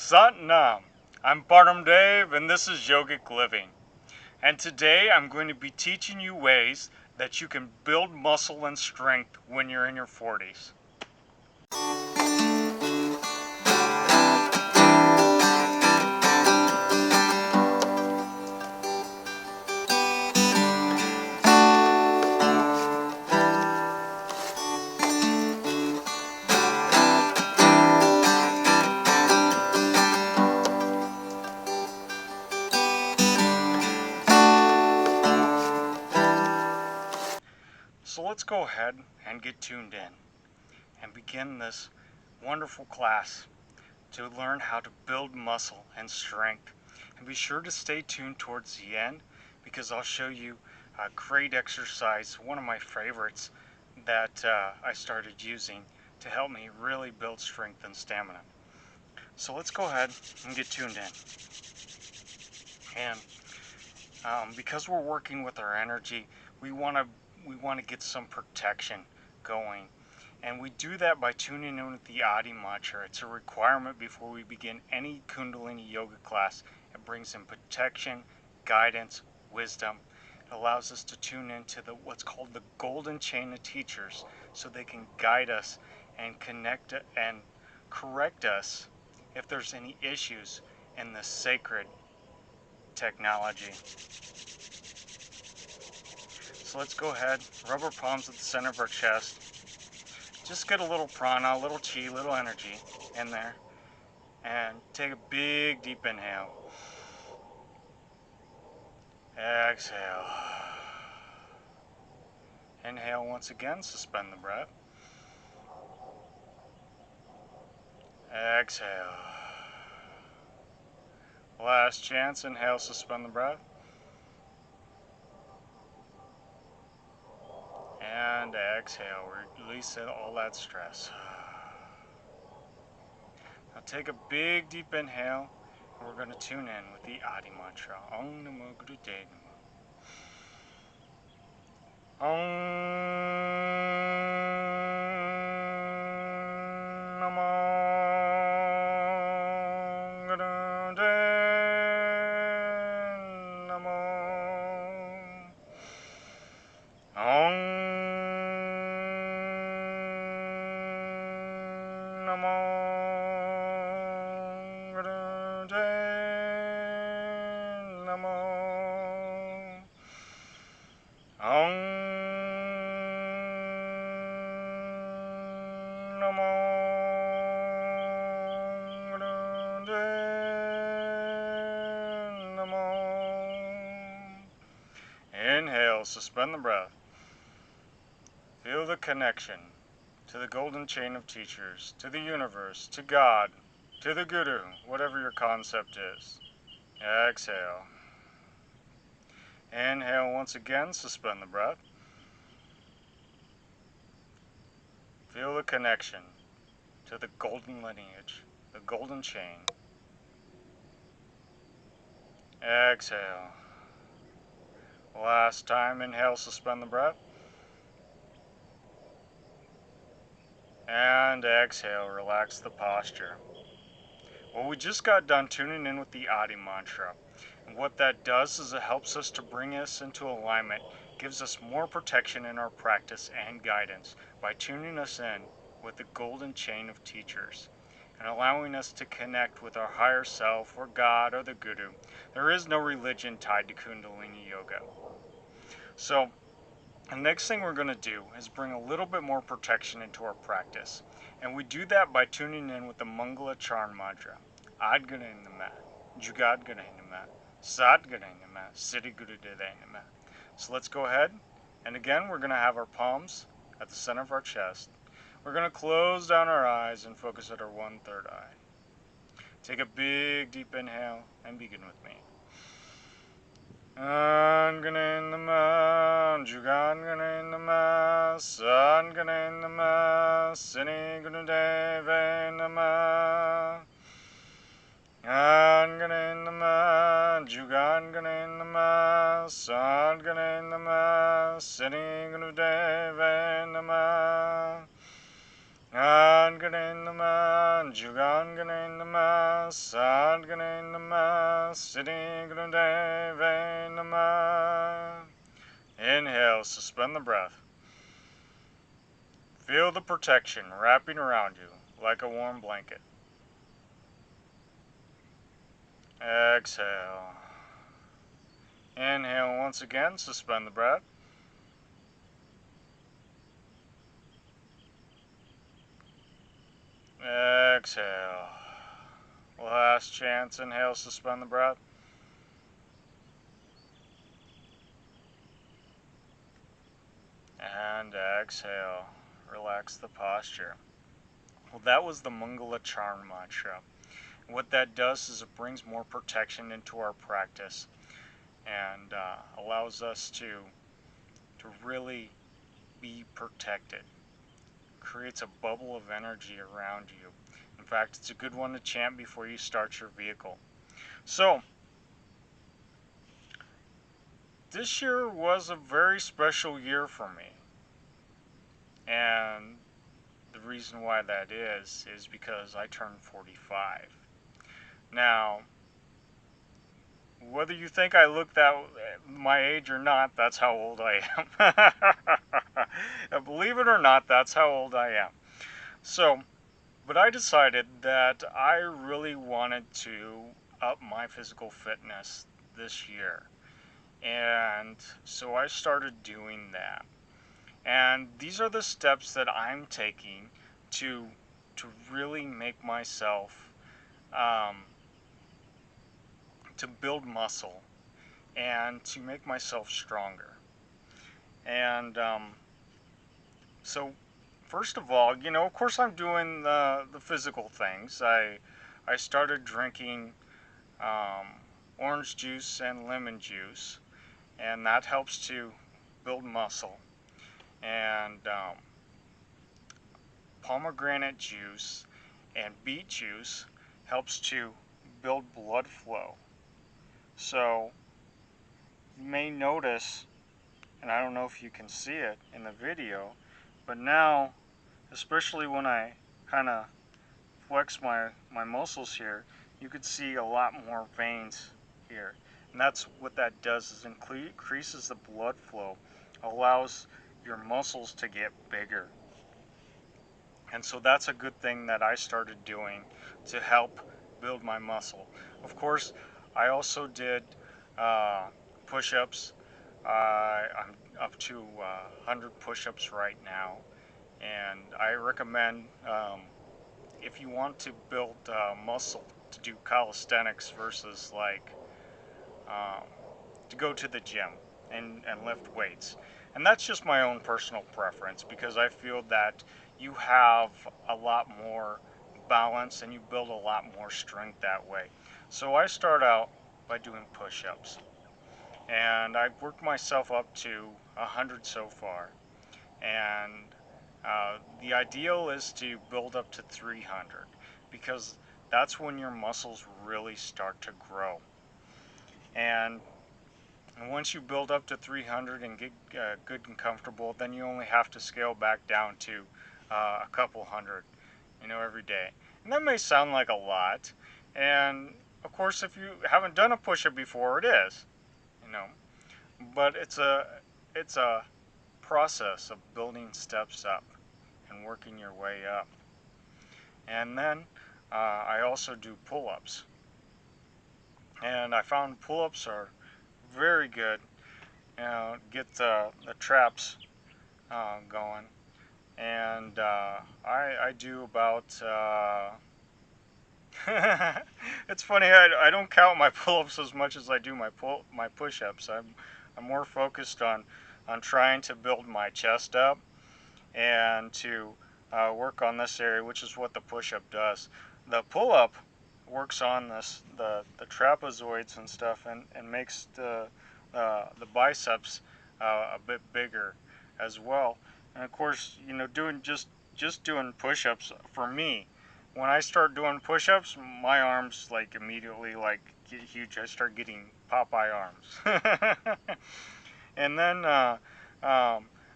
Sat Nam. I'm Param Dave and this is Yogic Living. And today I'm going to be teaching you ways that you can build muscle and strength when you're in your 40s. So let's go ahead and get tuned in and begin this wonderful class to learn how to build muscle and strength. And be sure to stay tuned towards the end because I'll show you a great exercise, one of my favorites that I started using to help me really build strength and stamina. So let's go ahead and get tuned in. And because we're working with our energy, we want to get some protection going. And we do that by tuning in with the Adi mantra. It's a requirement before we begin any Kundalini yoga class. It brings in protection, guidance, wisdom. It allows us to tune into what's called the golden chain of teachers so they can guide us and connect and correct us if there's any issues in this sacred technology. So let's go ahead, rub our palms at the center of our chest. Just get a little prana, a little chi, a little energy in there. And take a big deep inhale. Exhale. Inhale once again, suspend the breath. Exhale. Last chance, inhale, suspend the breath. And exhale, release all that stress. Now take a big deep inhale, and we're going to tune in with the Adi mantra. Om Namo Guru Dev Namo. Om Namo Guru Dev Namo. Om Namo Guru Dev Namo. Om Namo Guru Dev Namo. Inhale, suspend the breath. Feel the connection to the golden chain of teachers, to the universe, to God, to the Guru, whatever your concept is. Exhale. Inhale once again, suspend the breath. Feel the connection to the golden lineage, the golden chain. Exhale. Last time, inhale, suspend the breath. And exhale, relax the posture. Well, we just got done tuning in with the Adi mantra. And what that does is it helps us to bring us into alignment, gives us more protection in our practice and guidance by tuning us in with the golden chain of teachers and allowing us to connect with our higher self or God or the Guru. There is no religion tied to Kundalini yoga. So the next thing we're going to do is bring a little bit more protection into our practice. And we do that by tuning in with the Mangala Charn mantra. Ad Guru Nama, Jugad Guru Nama, Sat Guru Nama, Siddhi Guru Nama. So let's go ahead. And again, we're going to have our palms at the center of our chest. We're going to close down our eyes and focus at our 1/3 eye. Take a big deep inhale and begin with me. Angane Nama, Jugangane Nama, Sangane Nama, Siddhi Gurudeve Nama. Angane Nama, Jugangane Nama, Sangane Nama, Siddhi Gurudeve Nama. Angane Nama, Jugangane Nama, Sadgane Nama, Siddhigurudeve Nama. Inhale, suspend the breath. Feel the protection wrapping around you like a warm blanket. Exhale. Inhale once again, suspend the breath. Exhale. Last chance, inhale, suspend the breath. And exhale. Relax the posture. Well, that was the Mangala Charm mantra. What that does is it brings more protection into our practice and allows us to really be protected. Creates a bubble of energy around you. In fact, it's a good one to chant before you start your vehicle. So, this year was a very special year for me. And the reason why that is because I turned 45. Now, whether you think I look that my age or not, that's how old I am. Believe it or not, that's how old I am. So, but I decided that I really wanted to up my physical fitness this year. And so I started doing that. And these are the steps that I'm taking to really make myself to build muscle and to make myself stronger. And so first of all, of course I'm doing the physical things. I started drinking orange juice and lemon juice, and that helps to build muscle. And pomegranate juice and beet juice helps to build blood flow. So you may notice, and I don't know if you can see it in the video, but now, especially when I kind of flex my muscles here, you could see a lot more veins here. And that's what that does, is increases the blood flow, allows your muscles to get bigger. And so that's a good thing that I started doing to help build my muscle. Of course, I also did push-ups. I'm up to 100 push-ups right now. And I recommend, if you want to build muscle, to do calisthenics versus um, to go to the gym and lift weights. And that's just my own personal preference, because I feel that you have a lot more balance and you build a lot more strength that way. So I start out by doing push-ups. And I've worked myself up to 100 so far. And the ideal is to build up to 300, because that's when your muscles really start to grow. And once you build up to 300 and get good and comfortable, then you only have to scale back down to a couple hundred, every day. And that may sound like a lot. And of course, if you haven't done a push-up before, it is, but it's a process of building steps up and working your way up. And then I also do pull-ups. And I found pull-ups are very good. Get the traps going. And I do about... it's funny, I don't count my pull-ups as much as I do my push-ups. I'm more focused on trying to build my chest up and to work on this area, which is what the push-up does. The pull-up works on the trapezoids and stuff, and makes the biceps a bit bigger as well. And of course, doing just doing push-ups, for me, when I start doing push-ups, my arms immediately get huge. I start getting Popeye arms. And then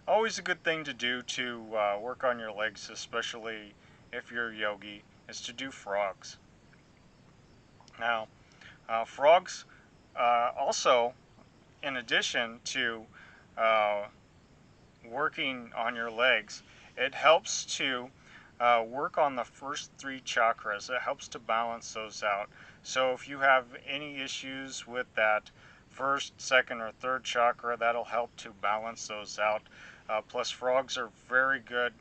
always a good thing to do to work on your legs, especially if you're a yogi, is to do frogs. Now, frogs also, in addition to uh, working on your legs, it helps to work on the first three chakras. It helps to balance those out. So if you have any issues with that first, second, or third chakra, that'll help to balance those out. Plus, frogs are very good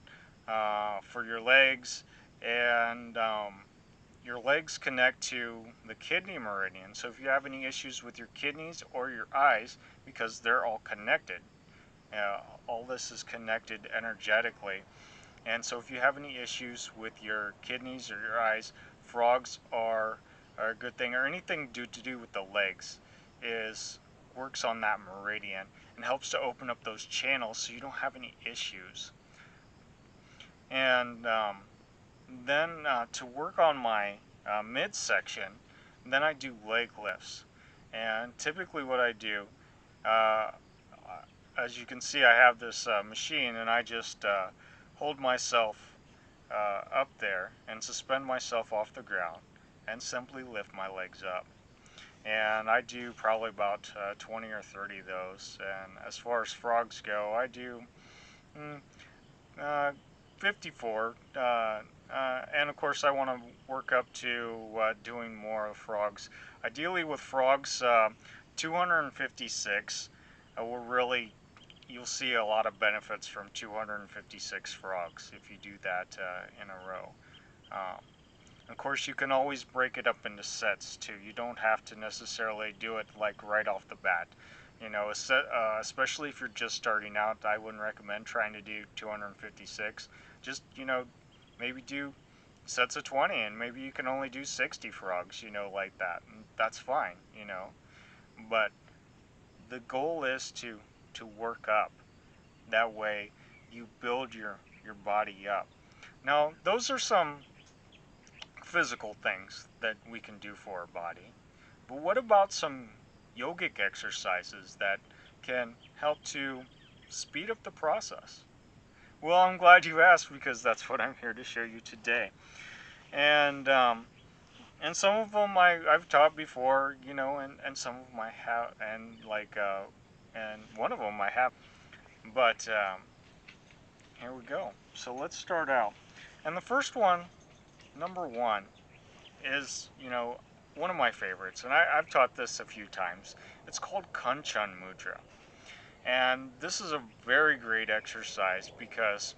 for your legs, and your legs connect to the kidney meridian. So if you have any issues with your kidneys or your eyes, because they're all connected, all this is connected energetically. And so if you have any issues with your kidneys or your eyes, frogs are a good thing. Or anything to do with the legs is works on that meridian and helps to open up those channels so you don't have any issues. And then to work on my midsection, then I do leg lifts. And typically what I do, uh, as you can see, I have this machine, and I just hold myself up there and suspend myself off the ground and simply lift my legs up. And I do probably about 20 or 30 of those. And as far as frogs go, I do mm, uh, 54. And of course, I want to work up to doing more of frogs. Ideally, with frogs, 256 will really, you'll see a lot of benefits from 256 frogs if you do that in a row. Um, of course, you can always break it up into sets too. You don't have to necessarily do it like right off the bat. You know, especially if you're just starting out, I wouldn't recommend trying to do 256. Just, maybe do sets of 20, and maybe you can only do 60 frogs, like that. And that's fine, But the goal is to work up. That way you build your body up. Now, those are some physical things that we can do for our body. But what about some yogic exercises that can help to speed up the process? Well, I'm glad you asked, because that's what I'm here to show you today. And some of them I've taught before, and some of them I have, and one of them I have. But here we go. So let's start out. And the first one, number one, is, one of my favorites. And I've taught this a few times. It's called Kanchan Mudra. And this is a very great exercise because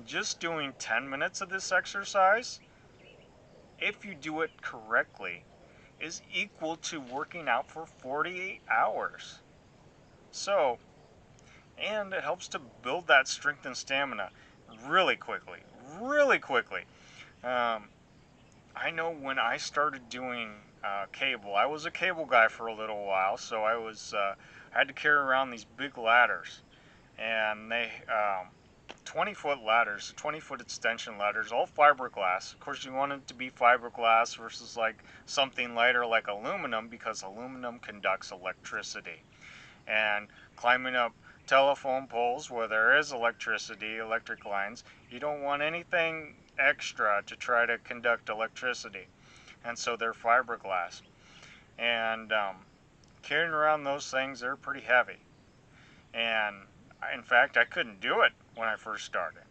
just doing 10 minutes of this exercise, if you do it correctly, is equal to working out for 48 hours. So, and it helps to build that strength and stamina really quickly, really quickly. Um, I know when I started doing cable, I was a cable guy for a little while, so I had to carry around these big ladders, and they 20-foot ladders, 20-foot extension ladders, all fiberglass. Of course, you want it to be fiberglass versus like something lighter like aluminum, because aluminum conducts electricity. And climbing up telephone poles where there is electricity, electric lines, you don't want anything extra to try to conduct electricity. And so they're fiberglass. And carrying around those things, they're pretty heavy. And in fact, I couldn't do it when I first started.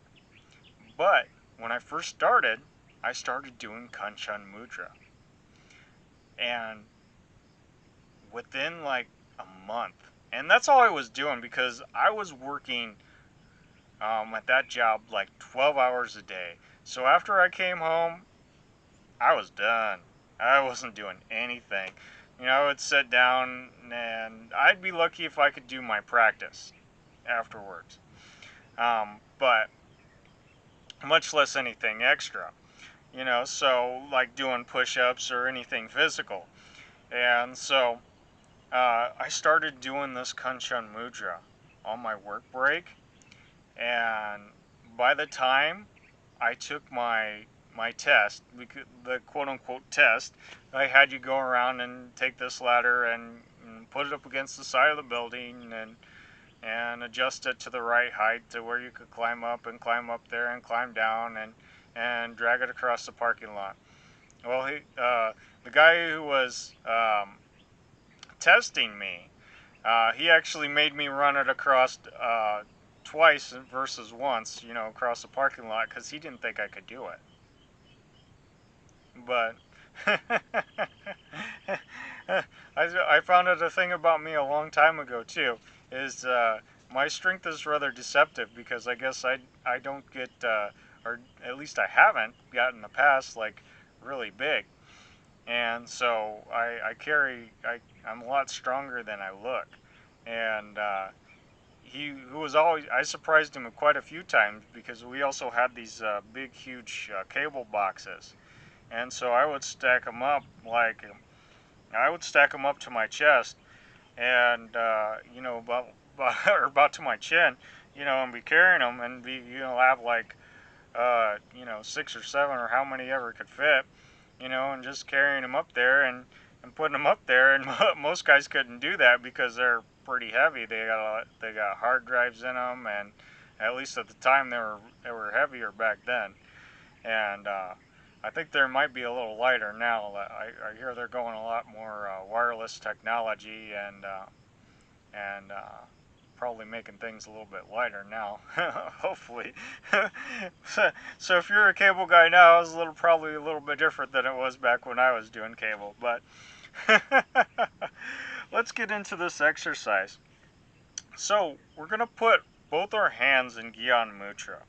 But when I first started, I started doing Kanchan Mudra. And within like a month, and that's all I was doing, because I was working at that job like 12 hours a day. So after I came home, I was done. I wasn't doing anything. I would sit down, and I'd be lucky if I could do my practice afterwards. But much less anything extra. So like doing push-ups or anything physical. And so I started doing this Kanchan Mudra on my work break, and by the time I took my test, the quote-unquote test, I had you go around and take this ladder and put it up against the side of the building, and and adjust it to the right height to where you could climb up and climb up there and climb down and drag it across the parking lot. Well, the guy who was testing me, he actually made me run it across twice versus once, across the parking lot because he didn't think I could do it. But I found out a thing about me a long time ago too, is my strength is rather deceptive because I guess I don't get, or at least I haven't gotten in the past, like really big. And so I'm a lot stronger than I look. And he was always, I surprised him quite a few times because we also had these big, huge cable boxes. And so I would stack them up to my chest, and or about to my chin, and be carrying them and be, have like, 6 or 7 or how many ever could fit, and just carrying them up there and putting them up there. And most guys couldn't do that because they're pretty heavy. They got hard drives in them, and at least at the time they were heavier back then. And I think there might be a little lighter now. I hear they're going a lot more wireless technology and probably making things a little bit lighter now, hopefully. So if you're a cable guy now, it's probably a little bit different than it was back when I was doing cable. But let's get into this exercise. So we're going to put both our hands in Gyan Mudra.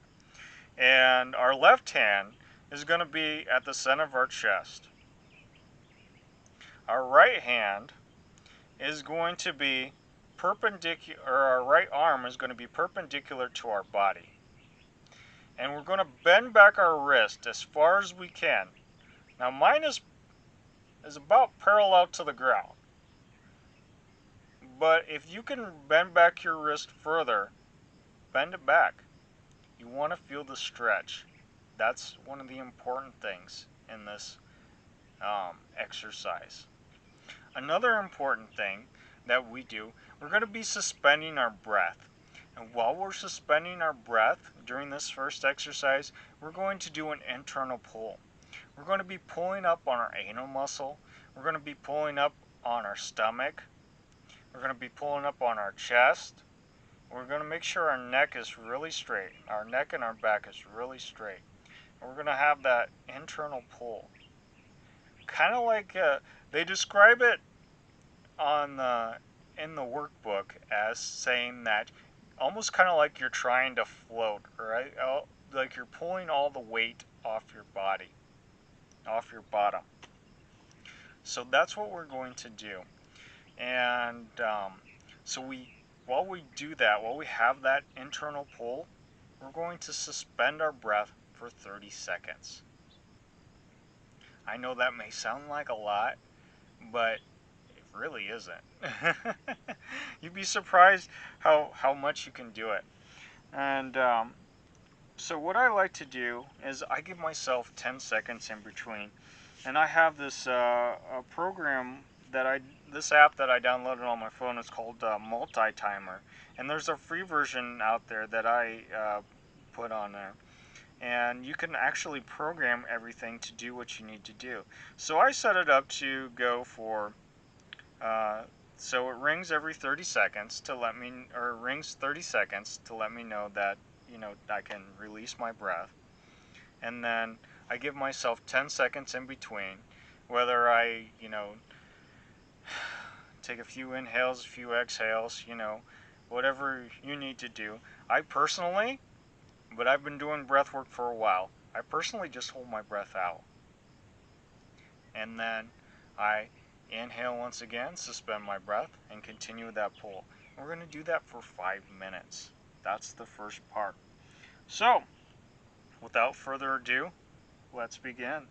And our left hand is going to be at the center of our chest. Our right hand is going to be perpendicular, or our right arm is going to be perpendicular to our body. And we're going to bend back our wrist as far as we can. Now mine is about parallel to the ground. But if you can bend back your wrist further, bend it back. You want to feel the stretch. That's one of the important things in this exercise. Another important thing that we do, we're going to be suspending our breath. And while we're suspending our breath during this first exercise, we're going to do an internal pull. We're going to be pulling up on our anal muscle. We're going to be pulling up on our stomach. We're going to be pulling up on our chest. We're going to make sure our neck is really straight. Our neck and our back is really straight. And we're going to have that internal pull. Kind of like they describe it in the workbook as saying that almost kind of like you're trying to float, right? Like you're pulling all the weight off your body, off your bottom. So that's what we're going to do. And while we do that, while we have that internal pull, we're going to suspend our breath for 30 seconds. I know that may sound like a lot, but it really isn't. You'd be surprised how much you can do it. And so what I like to do is I give myself 10 seconds in between. And I have this program this app that I downloaded on my phone. It's called Multi-Timer. And there's a free version out there that I put on there. And you can actually program everything to do what you need to do. So I set it up to go for, so it rings every 30 seconds to let me, or it rings 30 seconds to let me know that, I can release my breath. And then I give myself 10 seconds in between, whether I, take a few inhales, a few exhales, whatever you need to do. But I've been doing breath work for a while. I personally just hold my breath out. And then I inhale once again, suspend my breath, and continue that pull. And we're going to do that for 5 minutes. That's the first part. So, without further ado, let's begin.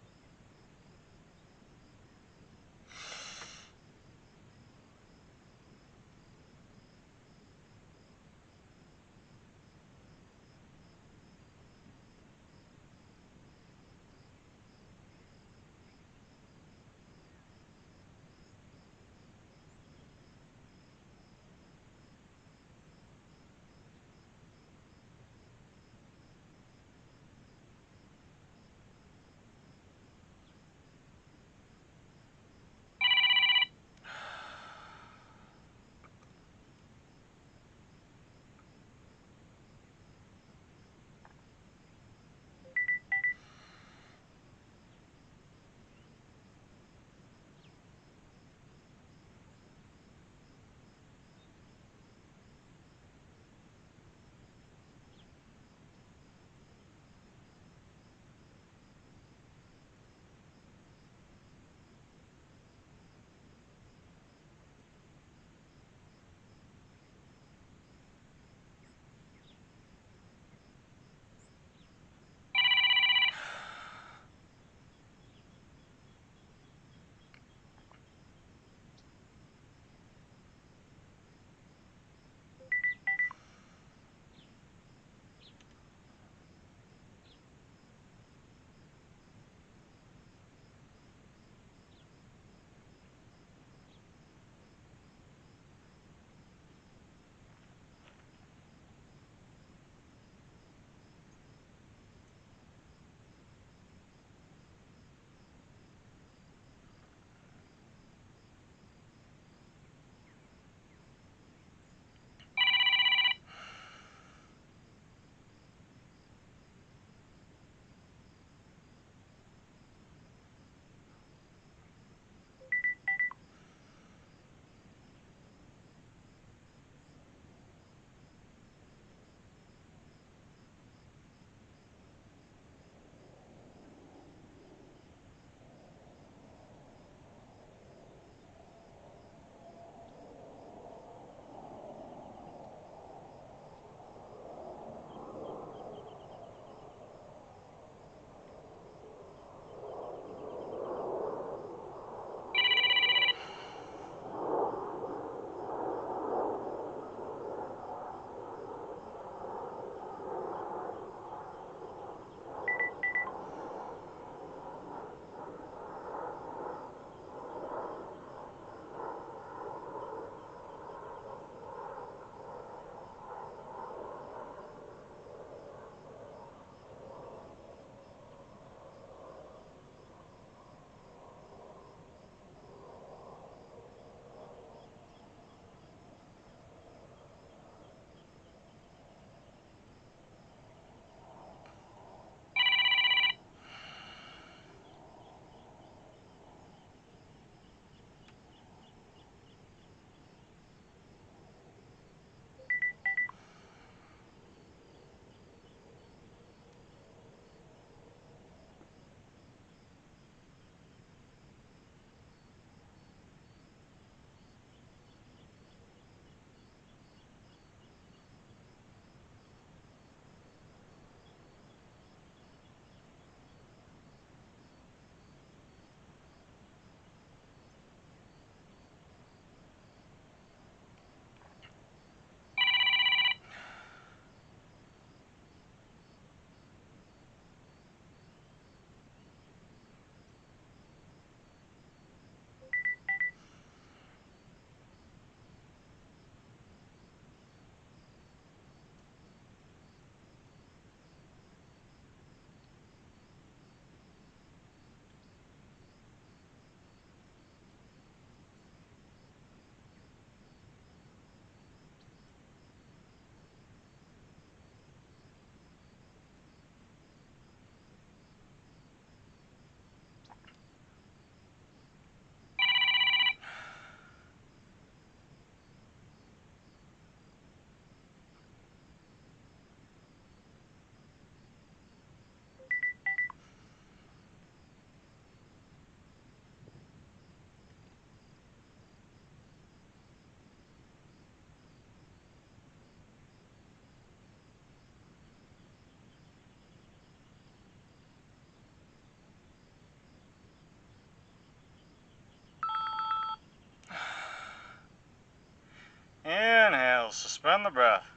Spend the breath.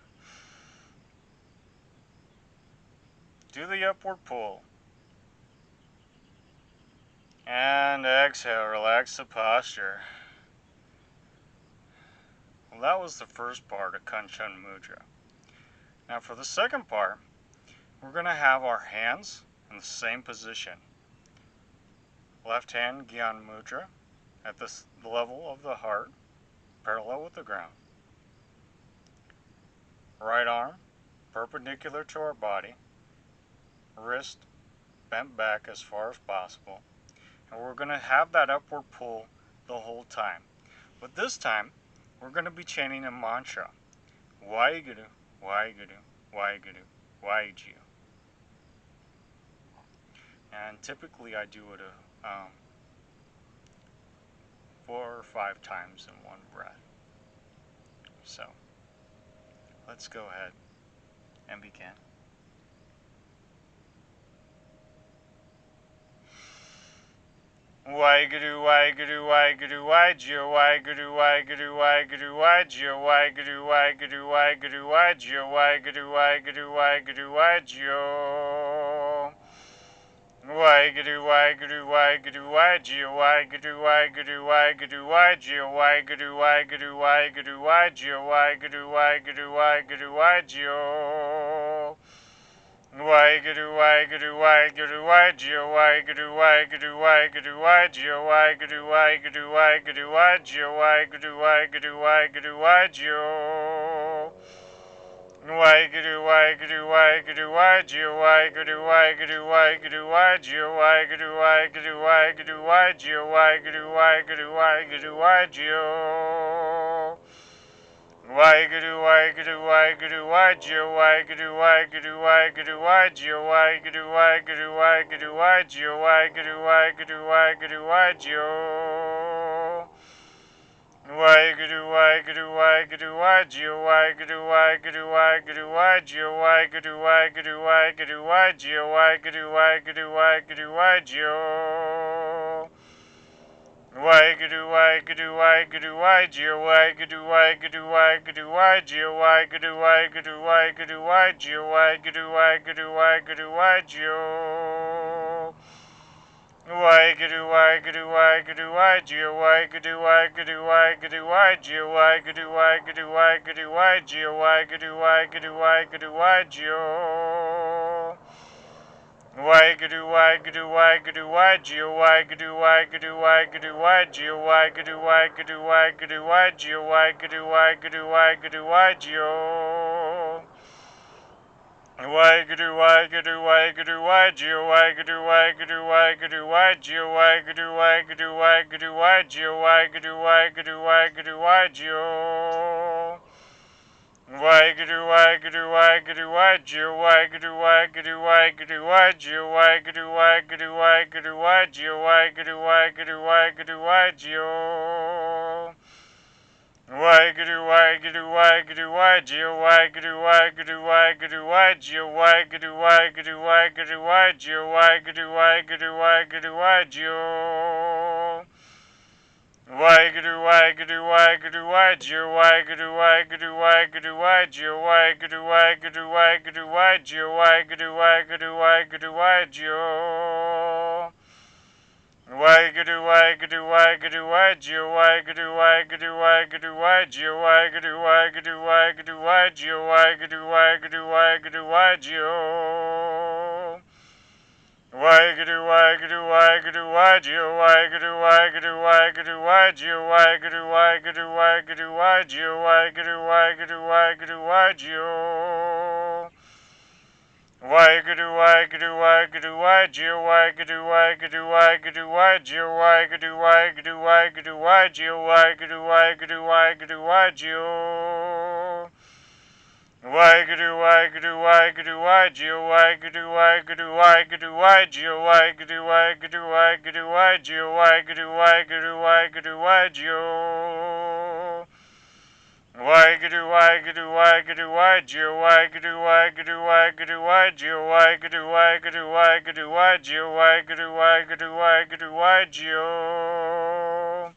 Do the upward pull. And exhale, relax the posture. Well, that was the first part of Kanchan Mudra. Now for the second part, we're going to have our hands in the same position. Left hand Gyan Mudra at the level of the heart, parallel with the ground. Right arm perpendicular to our body, wrist bent back as far as possible. And we're going to have that upward pull the whole time. But this time, we're going to be chanting a mantra. Waheguru, Waheguru, Waheguru, Waheguru. And typically I do it 4 or 5 times in one breath. So, let's go ahead and begin. Waheguru, Waheguru, Waheguru, Waheguru, Waheguru, Waheguru, Waheguru, Waheguru, Waheguru, Waheguru, Waheguru, Waheguru, Waheguru, Waheguru, Waheguru, Waheguru. Waheguru, Waheguru, Waheguru, Waheguru, Waheguru, Waheguru, Waheguru, Waheguru, Waheguru, Waheguru, Waheguru, Waheguru, Waheguru, Waheguru, Waheguru, Waheguru. Waheguru, Waheguru, Waheguru, Waheguru, Waheguru, Waheguru, Waheguru, Waheguru, Waheguru, Waheguru, Waheguru, Waheguru, Waheguru, Waheguru, Waheguru, Waheguru. Waheguru, Waheguru, Waheguru, Waheguru, Waheguru, Waheguru, Waheguru, Waheguru, Waheguru, Waheguru, Waheguru, Waheguru, Waheguru, Waheguru, Waheguru, Waheguru. Waheguru, Waheguru, Waheguru, Waheguru, Waheguru, Waheguru, Waheguru, Waheguru, Waheguru, Waheguru, Waheguru, Waheguru, Waheguru, Waheguru, Waheguru, Waheguru. Waheguru, Waheguru, Waheguru, Waheguru, Waheguru, Waheguru, Waheguru, Waheguru, Waheguru, Waheguru, Waheguru, Waheguru, Waheguru, Waheguru, Waheguru, Waheguru. Waheguru, Waheguru, Waheguru, Waheguru, Waheguru, Waheguru, Waheguru, Waheguru, Waheguru, Waheguru, Waheguru, Waheguru, Waheguru, Waheguru, Waheguru, Waheguru. Waheguru, Waheguru, Waheguru, Waheguru, Waheguru, Waheguru, Waheguru, Waheguru, Waheguru, Waheguru, Waheguru, Waheguru, Waheguru, Waheguru, Waheguru, Waheguru. Waheguru, Waheguru, Waheguru, Waheguru, Waheguru, Waheguru, Waheguru, Waheguru, Waheguru, Waheguru, Waheguru, Waheguru, Waheguru, Waheguru, Waheguru, Waheguru. Waheguru, Waheguru, Waheguru, Waheguru, Waheguru, Waheguru, Waheguru, Waheguru, Waheguru, Waheguru, Waheguru, Waheguru, Waheguru, Waheguru, Waheguru, Waheguru. Waheguru, Waheguru, Waheguru, Waheguru, Waheguru, Waheguru, Waheguru, Waheguru, Waheguru, Waheguru, Waheguru, Waheguru, Waheguru, Waheguru, Waheguru, Waheguru. Waheguru, Waheguru, Waheguru, Waheguru, Waheguru, Waheguru, Waheguru, Waheguru, Waheguru, Waheguru, Waheguru, Waheguru, Waheguru, Waheguru, Waheguru, Waheguru. Waheguru, Waheguru, Waheguru, Waheguru, Waheguru, Waheguru, Waheguru, Waheguru, Waheguru, Waheguru, Waheguru, Waheguru, Waheguru, Waheguru, Waheguru, Waheguru. Waheguru, Waheguru, Waheguru, Waheguru, Waheguru, Waheguru, Waheguru, Waheguru, Waheguru, Waheguru, Waheguru, Waheguru, Waheguru, Waheguru, Waheguru, Waheguru. Waheguru, Waheguru, Waheguru, Waheguru, Waheguru, Waheguru, Waheguru, Waheguru, Waheguru, Waheguru, Waheguru, Waheguru, Waheguru, Waheguru, Waheguru, Waheguru. Waheguru, Waheguru, Waheguru, Waheguru, Waheguru, Waheguru, Waheguru, Waheguru, Waheguru, Waheguru, Waheguru, Waheguru, Waheguru, Waheguru, Waheguru, Waheguru. Waheguru, Waheguru, Waheguru, Waheguru, Waheguru, Waheguru, Waheguru, Waheguru, Waheguru, Waheguru, Waheguru, Waheguru, Waheguru, Waheguru, Waheguru, Waheguru. Waheguru, Waheguru, Waheguru, Waheguru, Waheguru, Waheguru, Waheguru, Waheguru, Waheguru, Waheguru, Waheguru, Waheguru, Waheguru, Waheguru, Waheguru, Waheguru.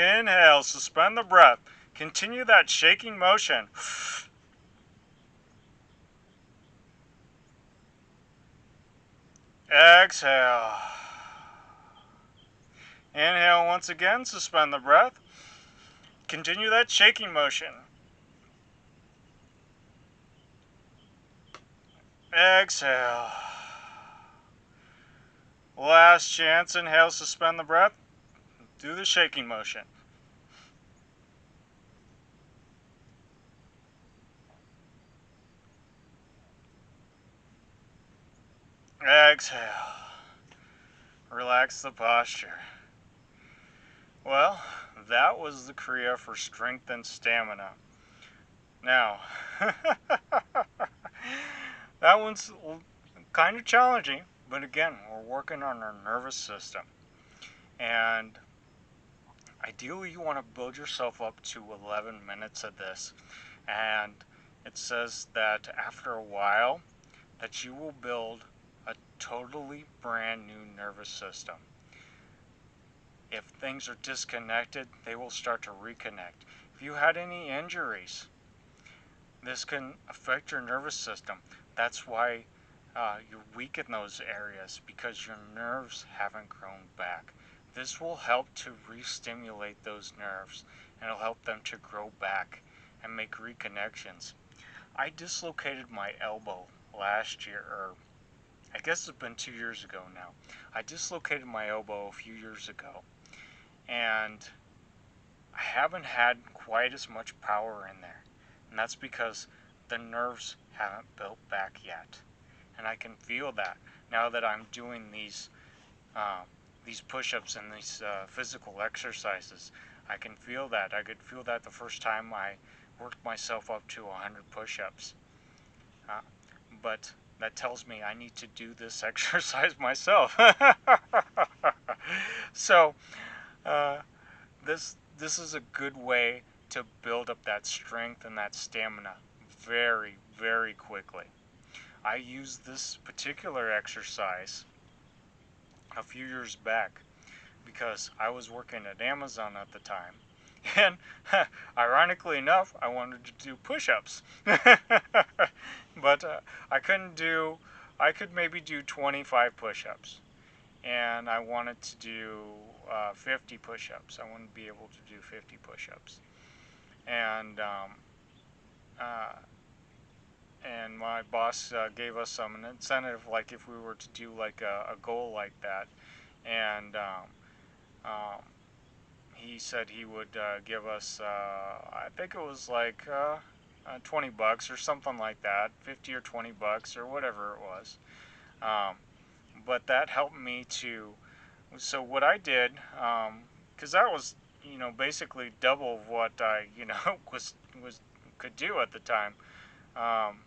Inhale, suspend the breath. Continue that shaking motion. Exhale. Inhale once again, suspend the breath. Continue that shaking motion. Exhale. Last chance, inhale, suspend the breath. Do the shaking motion. Exhale. Relax the posture. Well, that was the Kriya for strength and stamina. Now, that one's kind of challenging, but again, we're working on our nervous system. And ideally, you want to build yourself up to 11 minutes of this. And it says that after a while, that you will build a totally brand new nervous system. If things are disconnected, they will start to reconnect. If you had any injuries, this can affect your nervous system. That's why you're weak in those areas, because your nerves haven't grown back. This will help to re-stimulate those nerves, and it'll help them to grow back and make reconnections. I dislocated my elbow last year, or I guess it's been 2 years ago now. I dislocated my elbow a few years ago, and I haven't had quite as much power in there. And that's because the nerves haven't built back yet. And I can feel that now that I'm doing these push-ups and these physical exercises. I can feel that. I could feel that the first time I worked myself up to 100 push-ups. But that tells me I need to do this exercise myself. So this is a good way to build up that strength and that stamina very, very quickly. I used this particular exercise a few years back because I was working at Amazon at the time. And ironically enough, I wanted to do push-ups. But I could maybe do 25 push-ups. And I wanted to do 50 push-ups. I wanted to be able to do 50 push-ups. And and my boss gave us an incentive, like if we were to do like a goal like that. And um, he said he would give us, I think it was like $20 or something like that, 50 or $20 or whatever it was. But that helped me to. So what I did, because that was, basically double of what I, was could do at the time.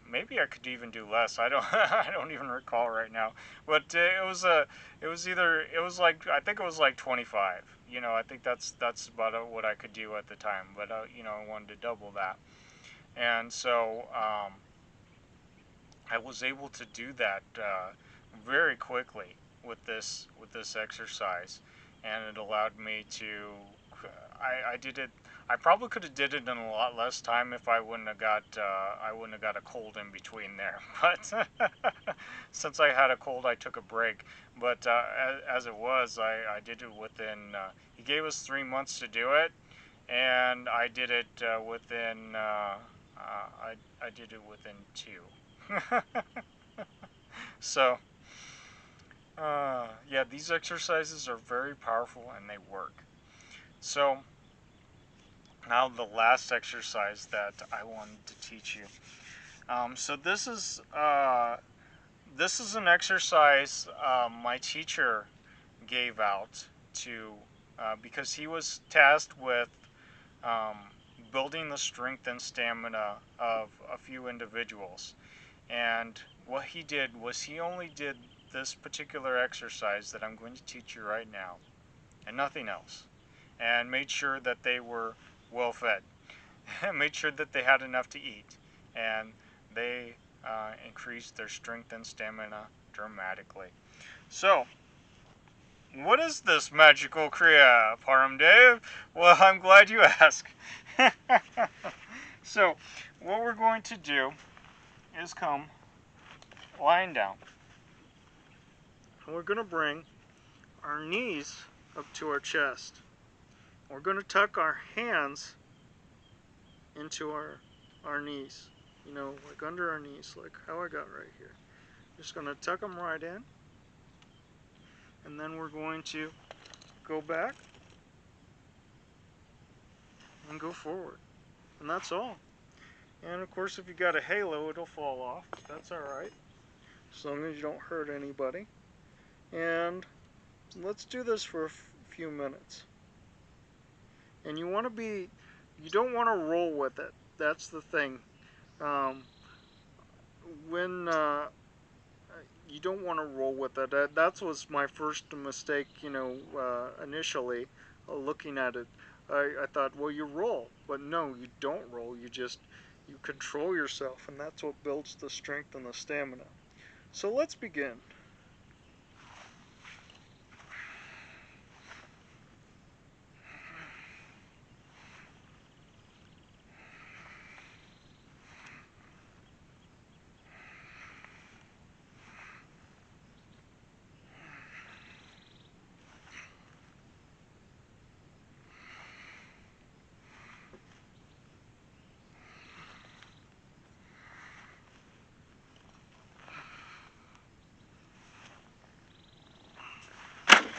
Maybe I could even do less. I don't I don't even recall right now. But it was like, I think it was like 25. I think that's about what I could do at the time. But I wanted to double that, and so I was able to do that very quickly with this exercise, and it allowed me to. I did it. I probably could have did it in a lot less time if I wouldn't have got a cold in between there. But since I had a cold, I took a break. But as it was, I did it within. He gave us 3 months to do it, and I did it within. I did it within 2. So, yeah, these exercises are very powerful and they work. So, now the last exercise that I wanted to teach you. So this is an exercise my teacher gave out to because he was tasked with um, building the strength and stamina of a few individuals. And what he did was he only did this particular exercise that I'm going to teach you right now, and nothing else. And made sure that they were well fed, made sure that they had enough to eat, and they increased their strength and stamina dramatically. So, What is this magical Kriya, Param Dev? Well, I'm glad you asked. So, what we're going to do is come lying down. And we're going to bring our knees up to our chest. We're going to tuck our hands into our knees. You know, like under our knees, like how I got right here. Just going to tuck them right in. And then we're going to go back and go forward. And that's all. And of course, if you got a halo, it'll fall off. That's alright. As long as you don't hurt anybody. And let's do this for a few minutes. And you don't want to roll with it. That's the thing. When you don't want to roll with it. That was my first mistake, initially looking at it. I thought, well, you roll. But no, you don't roll. You control yourself, and that's what builds the strength and the stamina. So let's begin.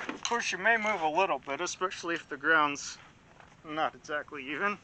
Of course, you may move a little bit, especially if the ground's not exactly even.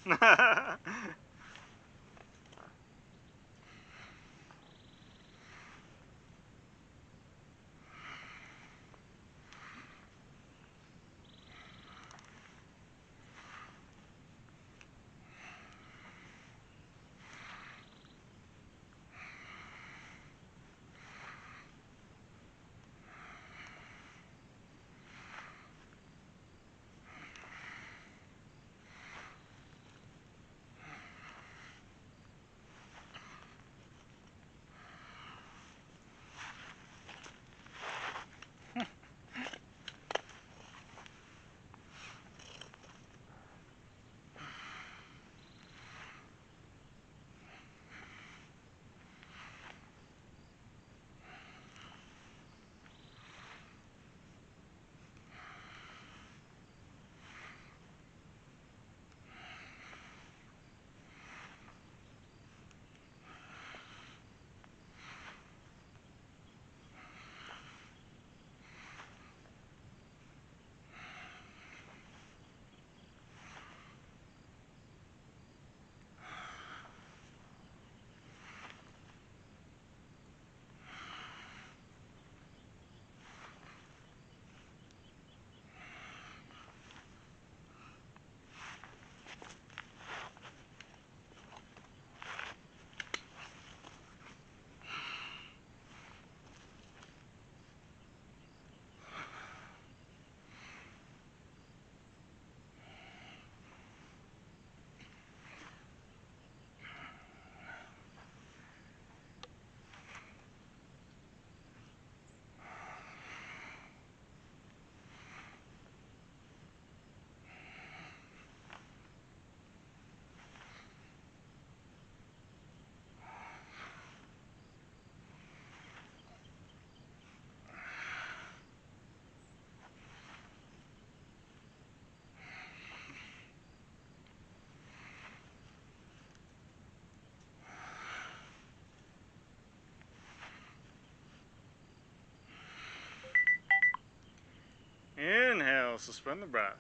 Inhale, suspend the breath.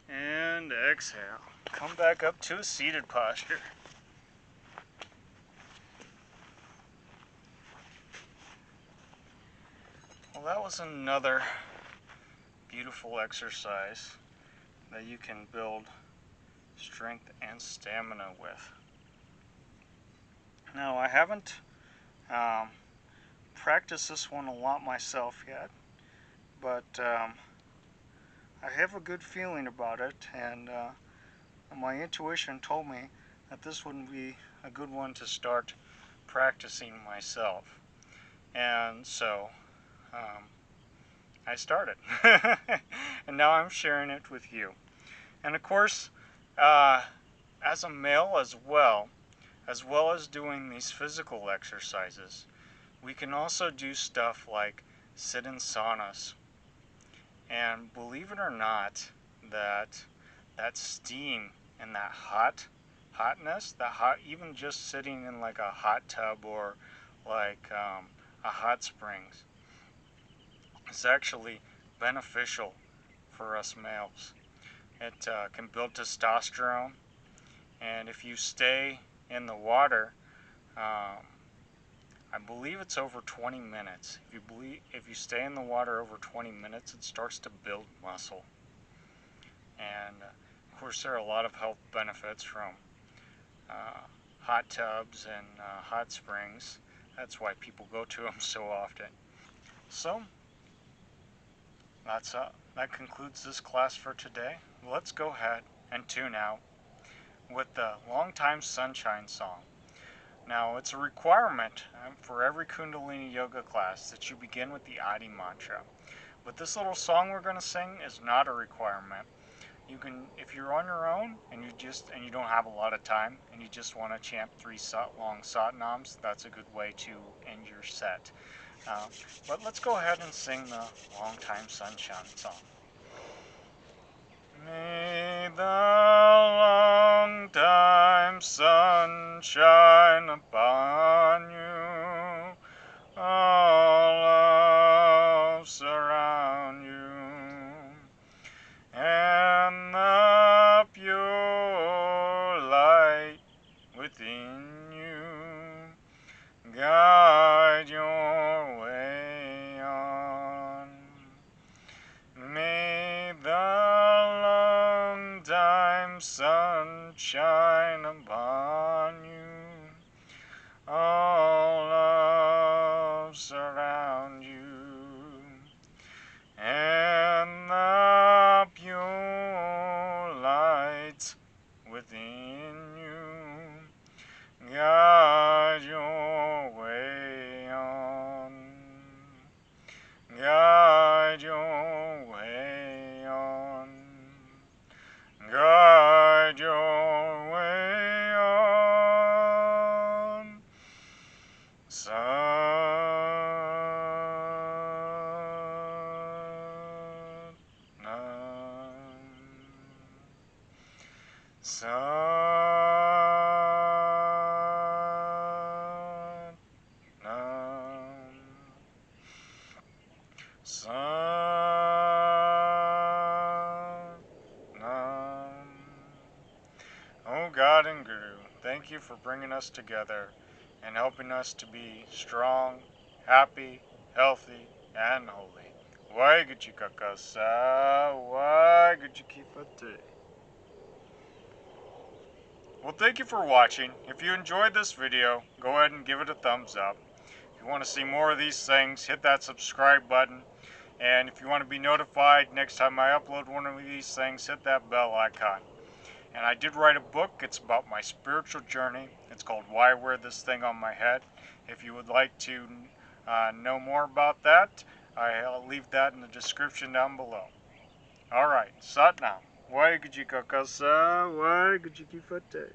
And exhale. Come back up to a seated posture. Well, that was another beautiful exercise that you can build strength and stamina with. Now, I haven't practiced this one a lot myself yet, but I have a good feeling about it, and my intuition told me that this would be a good one to start practicing myself. And so I started. And now I'm sharing it with you. And of course, as a male as well as doing these physical exercises, we can also do stuff like sit in saunas. And believe it or not, that steam and that hotness, even just sitting in like a hot tub or like a hot springs, is actually beneficial for us males. It can build testosterone, and if you stay in the water, um, I believe it's over 20 minutes. If you stay in the water over 20 minutes, it starts to build muscle. And of course, there are a lot of health benefits from uh, hot tubs and hot springs. That's why people go to them so often. So that concludes this class for today. Let's go ahead and tune out with the Long Time Sunshine song. Now, it's a requirement for every Kundalini yoga class that you begin with the Adi mantra. But this little song we're going to sing is not a requirement. You can, if you're on your own and you don't have a lot of time and you just want to chant three long satnams, that's a good way to end your set. But let's go ahead and sing the Long Time Sunshine song. May the long time sun shine upon you, all love surround you, and the pure light within you guide your way on. May the long time sun shine upon you, all love surround you, and the pure light within you guide your way on. Guide your way on. Guide your way on. Oh God and Guru, thank you for bringing us together and helping us to be strong, happy, healthy, and holy. Waheguru Ka Khalsa, Waheguru Ki Fateh. Well, thank you for watching. If you enjoyed this video, go ahead and give it a thumbs up. If you want to see more of these things, hit that subscribe button. And if you want to be notified next time I upload one of these things, hit that bell icon. And I did write a book. It's about my spiritual journey. It's called Why I Wear This Thing on My Head. If you would like to know more about that, I'll leave that in the description down below. Alright, Sat Nam. Waheguru Ka Khalsa, Waheguru Ki Fateh.